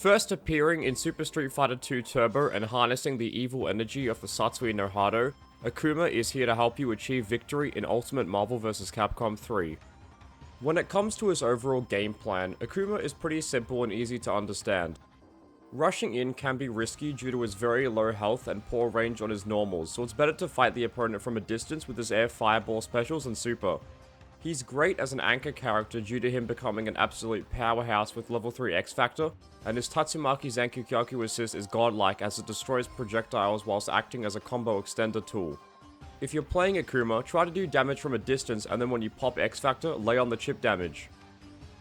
First appearing in Super Street Fighter 2 Turbo and harnessing the evil energy of the Satsui no Hado, Akuma is here to help you achieve victory in Ultimate Marvel vs. Capcom 3. When it comes to his overall game plan, Akuma is pretty simple and easy to understand. Rushing in can be risky due to his very low health and poor range on his normals, so it's better to fight the opponent from a distance with his air fireball specials and super. He's great as an anchor character due to him becoming an absolute powerhouse with level 3 X Factor, and his Tatsumaki Zankukyaku assist is godlike as it destroys projectiles whilst acting as a combo extender tool. If you're playing Akuma, try to do damage from a distance and then when you pop X Factor, lay on the chip damage.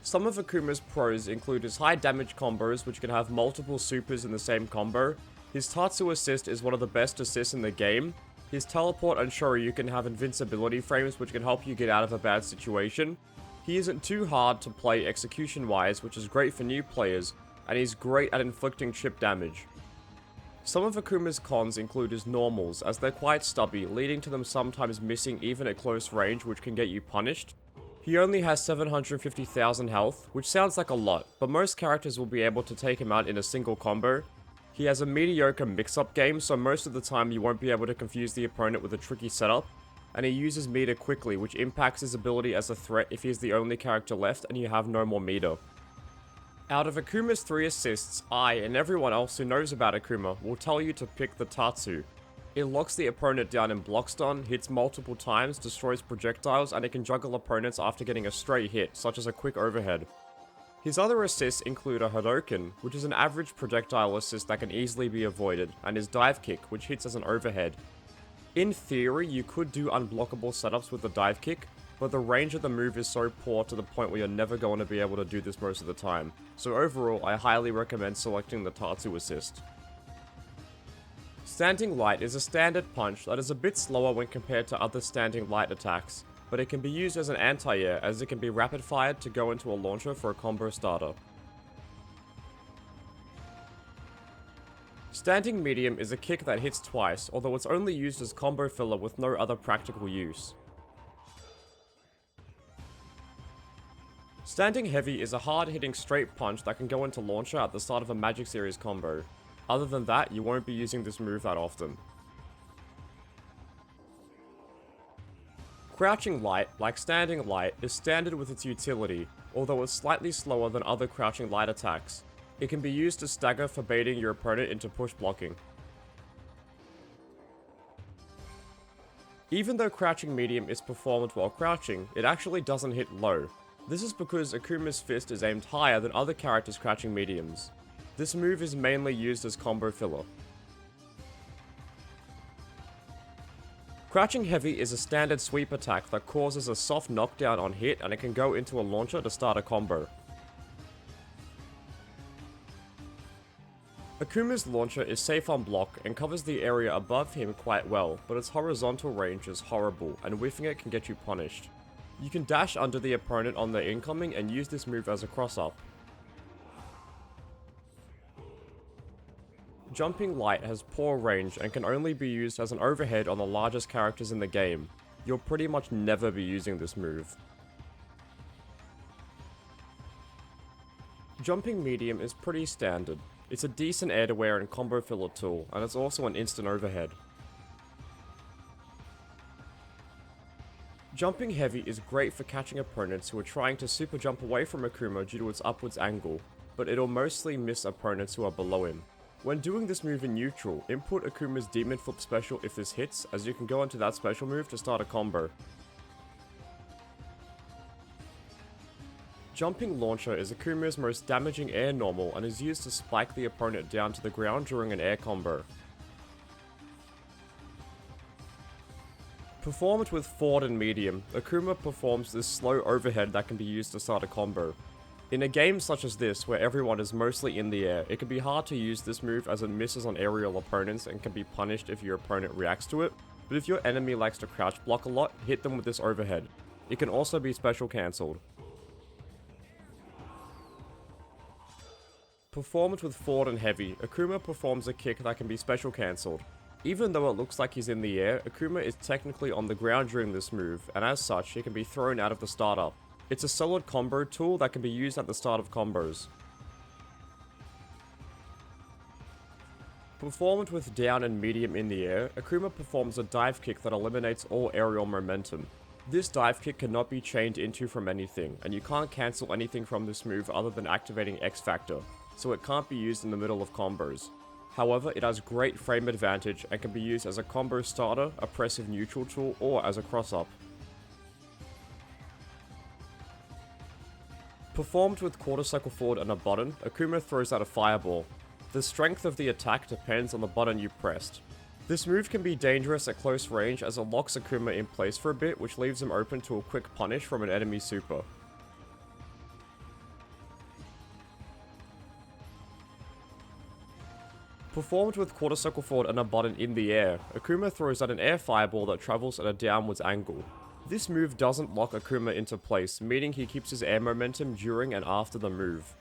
Some of Akuma's pros include his high damage combos which can have multiple supers in the same combo, his Tatsu assist is one of the best assists in the game, his teleport and Shoryuken have invincibility frames which can help you get out of a bad situation, he isn't too hard to play execution wise which is great for new players, and he's great at inflicting chip damage. Some of Akuma's cons include his normals as they're quite stubby, leading to them sometimes missing even at close range which can get you punished. He only has 750,000 health, which sounds like a lot, but most characters will be able to take him out in a single combo. He has a mediocre mix-up game, so most of the time you won't be able to confuse the opponent with a tricky setup, and he uses meter quickly, which impacts his ability as a threat if he's the only character left and you have no more meter. Out of Akuma's 3 assists, I, and everyone else who knows about Akuma, will tell you to pick the Tatsu. It locks the opponent down in block stun, hits multiple times, destroys projectiles, and it can juggle opponents after getting a stray hit, such as a quick overhead. His other assists include a Hadoken, which is an average projectile assist that can easily be avoided, and his dive kick, which hits as an overhead. In theory, you could do unblockable setups with the dive kick, but the range of the move is so poor to the point where you're never going to be able to do this most of the time, so overall I highly recommend selecting the Tatsu assist. Standing Light is a standard punch that is a bit slower when compared to other standing light attacks, but it can be used as an anti-air as it can be rapid fired to go into a launcher for a combo starter. Standing Medium is a kick that hits twice, although it's only used as combo filler with no other practical use. Standing Heavy is a hard-hitting straight punch that can go into launcher at the start of a Magic Series combo. Other than that, you won't be using this move that often. Crouching Light, like Standing Light, is standard with its utility, although it's slightly slower than other Crouching Light attacks. It can be used to stagger for baiting your opponent into push blocking. Even though Crouching Medium is performed while crouching, it actually doesn't hit low. This is because Akuma's fist is aimed higher than other characters' Crouching Mediums. This move is mainly used as combo filler. Crouching Heavy is a standard sweep attack that causes a soft knockdown on hit and it can go into a launcher to start a combo. Akuma's launcher is safe on block and covers the area above him quite well, but its horizontal range is horrible and whiffing it can get you punished. You can dash under the opponent on their incoming and use this move as a cross-up. Jumping Light has poor range and can only be used as an overhead on the largest characters in the game. You'll pretty much never be using this move. Jumping Medium is pretty standard. It's a decent air-to-air and combo filler tool, and it's also an instant overhead. Jumping Heavy is great for catching opponents who are trying to super jump away from Akuma due to its upwards angle, but it'll mostly miss opponents who are below him. When doing this move in neutral, input Akuma's Demon Flip special if this hits, as you can go into that special move to start a combo. Jumping Launcher is Akuma's most damaging air normal and is used to spike the opponent down to the ground during an air combo. Performed with forward and medium, Akuma performs this slow overhead that can be used to start a combo. In a game such as this, where everyone is mostly in the air, it can be hard to use this move as it misses on aerial opponents and can be punished if your opponent reacts to it, but if your enemy likes to crouch block a lot, hit them with this overhead. It can also be special cancelled. Performed with forward and heavy, Akuma performs a kick that can be special cancelled. Even though it looks like he's in the air, Akuma is technically on the ground during this move, and as such, he can be thrown out of the startup. It's a solid combo tool that can be used at the start of combos. Performed with down and medium in the air, Akuma performs a dive kick that eliminates all aerial momentum. This dive kick cannot be chained into from anything, and you can't cancel anything from this move other than activating X Factor, so it can't be used in the middle of combos. However, it has great frame advantage and can be used as a combo starter, a pressive neutral tool, or as a cross-up. Performed with quarter cycle forward and a button, Akuma throws out a fireball. The strength of the attack depends on the button you pressed. This move can be dangerous at close range as it locks Akuma in place for a bit, which leaves him open to a quick punish from an enemy super. Performed with quarter circle forward and a button in the air, Akuma throws out an air fireball that travels at a downwards angle. This move doesn't lock Akuma into place, meaning he keeps his air momentum during and after the move.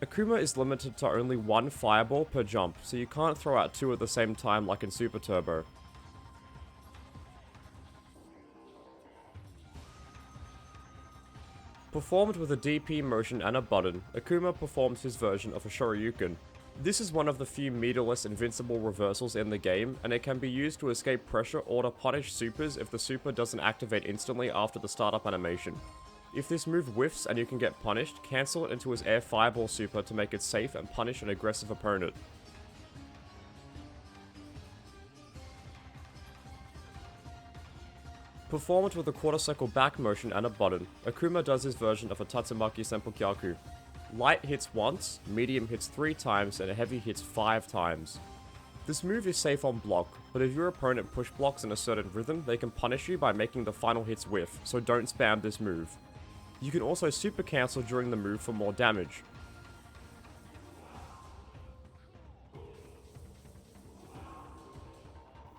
Akuma is limited to only one fireball per jump, so you can't throw out two at the same time like in Super Turbo. Performed with a DP motion and a button, Akuma performs his version of a Shoryuken. This is one of the few meterless invincible reversals in the game, and it can be used to escape pressure or to punish supers if the super doesn't activate instantly after the startup animation. If this move whiffs and you can get punished, cancel it into his air fireball super to make it safe and punish an aggressive opponent. Performed with a quarter cycle back motion and a button, Akuma does his version of a Tatsumaki Senpukyaku. Light hits once, medium hits 3 times, and heavy hits 5 times. This move is safe on block, but if your opponent push blocks in a certain rhythm, they can punish you by making the final hits whiff, so don't spam this move. You can also super cancel during the move for more damage.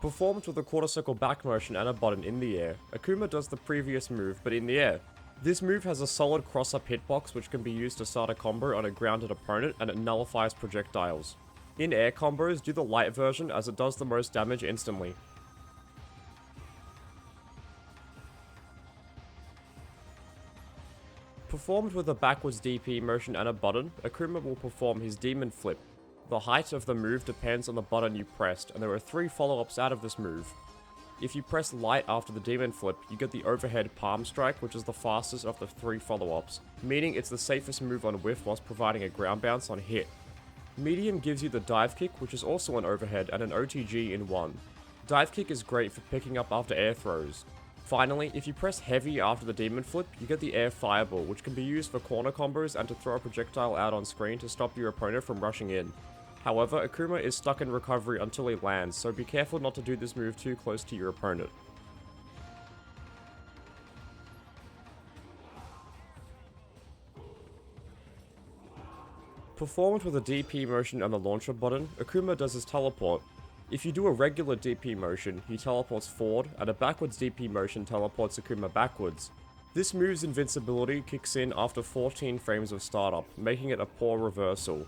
Performed with a quarter circle back motion and a button in the air, Akuma does the previous move but in the air. This move has a solid cross-up hitbox which can be used to start a combo on a grounded opponent, and it nullifies projectiles. In air combos, do the light version as it does the most damage instantly. Performed with a backwards DP motion and a button, Akuma will perform his Demon Flip. The height of the move depends on the button you pressed, and there are 3 follow-ups out of this move. If you press light after the Demon Flip, you get the overhead palm strike, which is the fastest of the 3 follow-ups, meaning it's the safest move on whiff whilst providing a ground bounce on hit. Medium gives you the dive kick, which is also an overhead and an OTG in one. Dive kick is great for picking up after air throws. Finally, if you press heavy after the Demon Flip, you get the air fireball, which can be used for corner combos and to throw a projectile out on screen to stop your opponent from rushing in. However, Akuma is stuck in recovery until he lands, so be careful not to do this move too close to your opponent. Performed with a DP motion and the launcher button, Akuma does his teleport. If you do a regular DP motion, he teleports forward, and a backwards DP motion teleports Akuma backwards. This move's invincibility kicks in after 14 frames of startup, making it a poor reversal.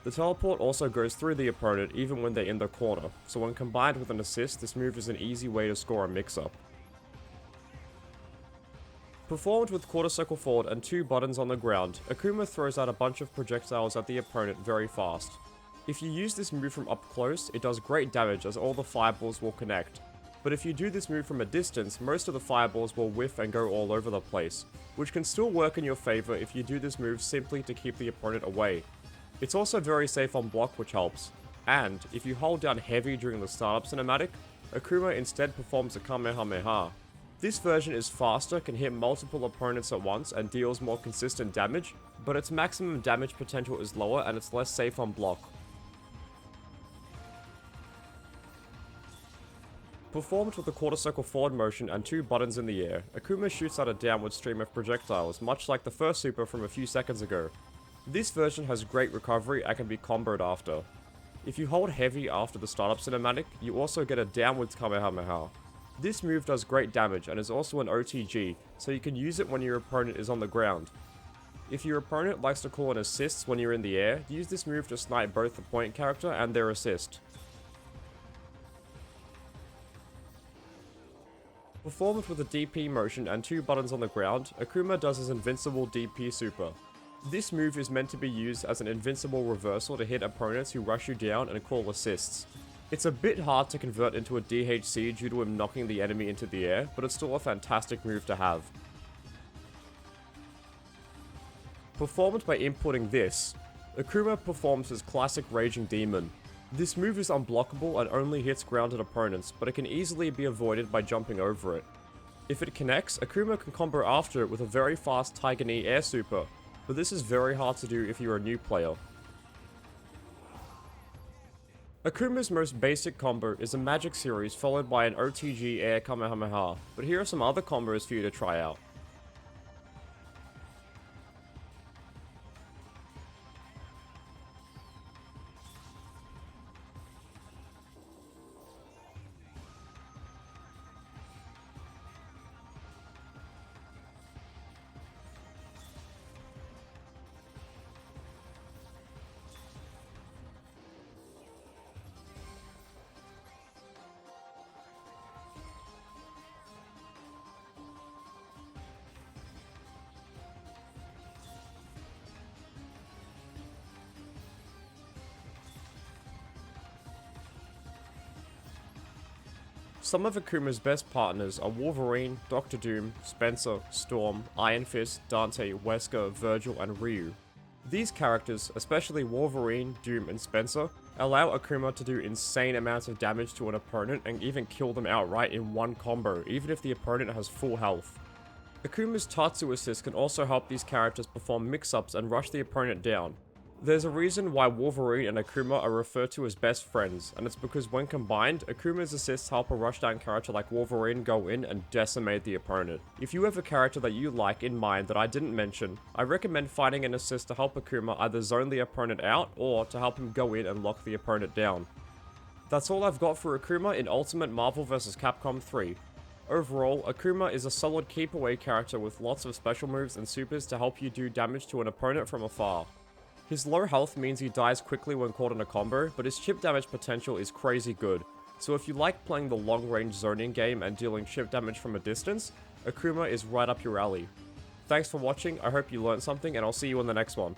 The teleport also goes through the opponent even when they're in the corner, so when combined with an assist, this move is an easy way to score a mix-up. Performed with quarter circle forward and 2 buttons on the ground, Akuma throws out a bunch of projectiles at the opponent very fast. If you use this move from up close, it does great damage as all the fireballs will connect. But if you do this move from a distance, most of the fireballs will whiff and go all over the place, which can still work in your favor if you do this move simply to keep the opponent away. It's also very safe on block, which helps. And, if you hold down heavy during the startup cinematic, Akuma instead performs a Kamehameha. This version is faster, can hit multiple opponents at once, and deals more consistent damage, but its maximum damage potential is lower and it's less safe on block. Performed with a quarter circle forward motion and 2 buttons in the air, Akuma shoots out a downward stream of projectiles, much like the first super from a few seconds ago. This version has great recovery and can be comboed after. If you hold heavy after the startup cinematic, you also get a downwards Kamehameha. This move does great damage and is also an OTG, so you can use it when your opponent is on the ground. If your opponent likes to call in assists when you're in the air, use this move to snipe both the point character and their assist. Performed with a DP motion and 2 buttons on the ground, Akuma does his invincible DP super. This move is meant to be used as an invincible reversal to hit opponents who rush you down and call assists. It's a bit hard to convert into a DHC due to him knocking the enemy into the air, but it's still a fantastic move to have. Performed by inputting this, Akuma performs his classic Raging Demon. This move is unblockable and only hits grounded opponents, but it can easily be avoided by jumping over it. If it connects, Akuma can combo after it with a very fast Tiger Knee air super, but this is very hard to do if you're a new player. Akuma's most basic combo is a magic series followed by an OTG air Kamehameha, but here are some other combos for you to try out. Some of Akuma's best partners are Wolverine, Doctor Doom, Spencer, Storm, Iron Fist, Dante, Wesker, Virgil, and Ryu. These characters, especially Wolverine, Doom, and Spencer, allow Akuma to do insane amounts of damage to an opponent and even kill them outright in one combo, even if the opponent has full health. Akuma's Tatsu assist can also help these characters perform mix-ups and rush the opponent down. There's a reason why Wolverine and Akuma are referred to as best friends, and it's because when combined, Akuma's assists help a rushdown character like Wolverine go in and decimate the opponent. If you have a character that you like in mind that I didn't mention, I recommend finding an assist to help Akuma either zone the opponent out, or to help him go in and lock the opponent down. That's all I've got for Akuma in Ultimate Marvel vs. Capcom 3. Overall, Akuma is a solid keep away character with lots of special moves and supers to help you do damage to an opponent from afar. His low health means he dies quickly when caught in a combo, but his chip damage potential is crazy good, so if you like playing the long range zoning game and dealing chip damage from a distance, Akuma is right up your alley. Thanks for watching, I hope you learned something, and I'll see you in the next one.